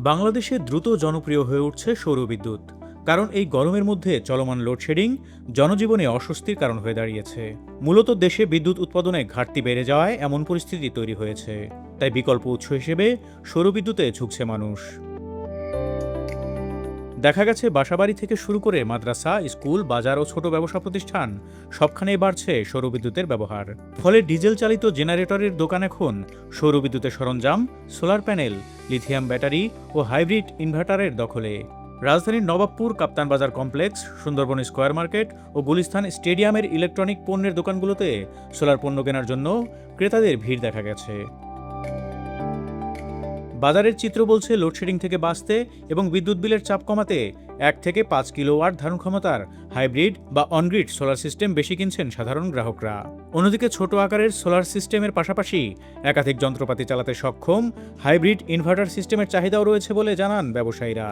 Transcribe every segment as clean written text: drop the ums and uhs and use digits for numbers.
বাংলাদেশে দ্রুত জনপ্রিয় হয়ে উঠছে সৌরবিদ্যুৎ। কারণ এই গরমের মধ্যে চলমান লোডশেডিং জনজীবনে অস্বস্তির কারণ হয়ে দাঁড়িয়েছে। মূলত দেশে বিদ্যুৎ উৎপাদনে ঘাটতি বেড়ে যাওয়ায় এমন পরিস্থিতি তৈরি হয়েছে। তাই বিকল্প উৎস হিসেবে সৌরবিদ্যুতে ঝুঁকছে মানুষ। দেখা গেছে বাসাবাড়ি থেকে শুরু করে মাদ্রাসা, স্কুল, বাজার ও ছোট ব্যবসা প্রতিষ্ঠান সবখানেই বাড়ছে সৌরবিদ্যুতের ব্যবহার। ফলে ডিজেল চালিত জেনারেটরের দোকান এখন সৌরবিদ্যুতের সরঞ্জাম, সোলার প্যানেল, লিথিয়াম ব্যাটারি ও হাইব্রিড ইনভার্টারের দখলে। রাজধানীর নবাবপুর কাপ্তান বাজার কমপ্লেক্স, সুন্দরবন স্কয়ার মার্কেট ও গুলিস্তান স্টেডিয়ামের ইলেকট্রনিক পণ্যের দোকানগুলোতে সোলার পণ্য কেনার জন্য ক্রেতাদের ভিড় দেখা গেছে। বাজারের চিত্র বলছে লোডশেডিং থেকে বাঁচতে এবং বিদ্যুৎ বিলের চাপ কমাতে 1 থেকে 5 কিলোওয়াট ধারণ ক্ষমতার হাইব্রিড বা অনগ্রিড সোলার সিস্টেম বেশি কিনছেন সাধারণ গ্রাহকরা। অন্যদিকে ছোট আকারের সোলার সিস্টেমের পাশাপাশি একাধিক যন্ত্রপাতি চালাতে সক্ষম হাইব্রিড ইনভার্টার সিস্টেমের চাহিদাও রয়েছে বলে জানান ব্যবসায়ীরা।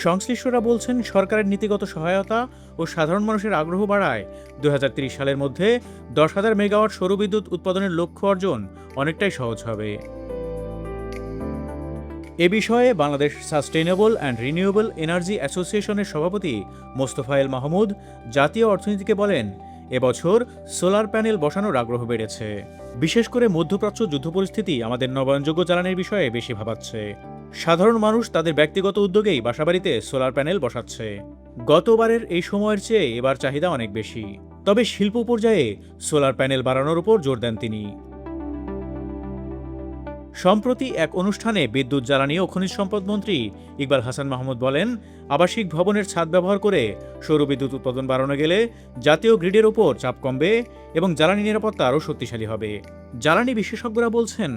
সংশ্লিষ্টরা বলছেন, সরকারের নীতিগত সহায়তা ও সাধারণ মানুষের আগ্রহ বাড়ায় 2030 সালের মধ্যে 10,000 মেগাওয়াট সৌরবিদ্যুৎ উৎপাদনের লক্ষ্য অর্জন অনেকটাই সহজ হবে। এ বিষয়ে Bangladesh sustainable and renewable energy অ্যাসোসিয়েশনের সভাপতি মোস্তফা মাহমুদ জাতীয় অর্থনীতিকে বলেন, এবছর সোলার প্যানেল বসানোর আগ্রহ বেড়েছে। বিশেষ করে মধ্যপ্রাচ্য যুদ্ধ পরিস্থিতি আমাদের নবায়নযোগ্য জ্বালানির বিষয়ে বেশি ভাবাচ্ছে। সাধারণ মানুষ তাদের ব্যক্তিগত উদ্যোগেই বাসাবাড়িতে সোলার প্যানেল বসাচ্ছে। গতবারের এই সময়ের চেয়ে এবার চাহিদা অনেক বেশি। তবে শিল্প পর্যায়ে সোলার প্যানেল বাড়ানোর উপর জোর দেন তিনি। সম্প্রতি এক অনুষ্ঠানে বিদ্যুৎ, জ্বালানি ও খনিজ সম্পদ মন্ত্রী ইকবাল হাসান মাহমুদ বলেন, আবাসিক ভবনের ছাদ ব্যবহার করে সৌরবিদ্যুৎ উৎপাদন বাড়ানো গেলে জাতীয় গ্রিডের ওপর চাপ কমবে এবং জ্বালানি নিরাপত্তা আরও শক্তিশালী হবে। জ্বালানি বিশেষজ্ঞরা বলছেন,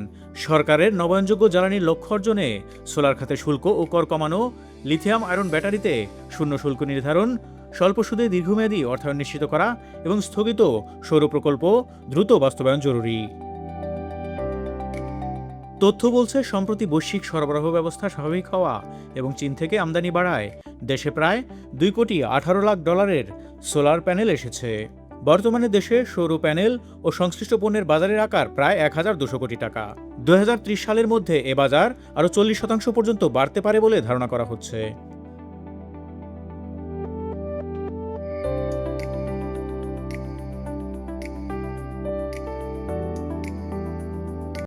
সরকারের নবায়নযোগ্য জ্বালানির লক্ষ্য অর্জনে সোলার খাতে শুল্ক ও কর কমানো, লিথিয়াম আয়রন ব্যাটারিতে শূন্য শুল্ক নির্ধারণ, স্বল্প সুদে দীর্ঘমেয়াদী অর্থায়ন নিশ্চিত করা এবং স্থগিত সৌর প্রকল্প দ্রুত বাস্তবায়ন জরুরি। তথ্য বলছে, সম্প্রতি বৈশ্বিক সরবরাহ ব্যবস্থা স্বাভাবিক হওয়া এবং চীন থেকে আমদানি বাড়ায় দেশে প্রায় $2,18,00,000 সোলার প্যানেল এসেছে। বর্তমানে দেশে সৌর প্যানেল ও সংশ্লিষ্ট পণ্যের বাজারের আকার প্রায় 1,200 কোটি টাকা। 2030 সালের মধ্যে এ বাজার আরও 40% পর্যন্ত বাড়তে পারে বলে ধারণা করা হচ্ছে।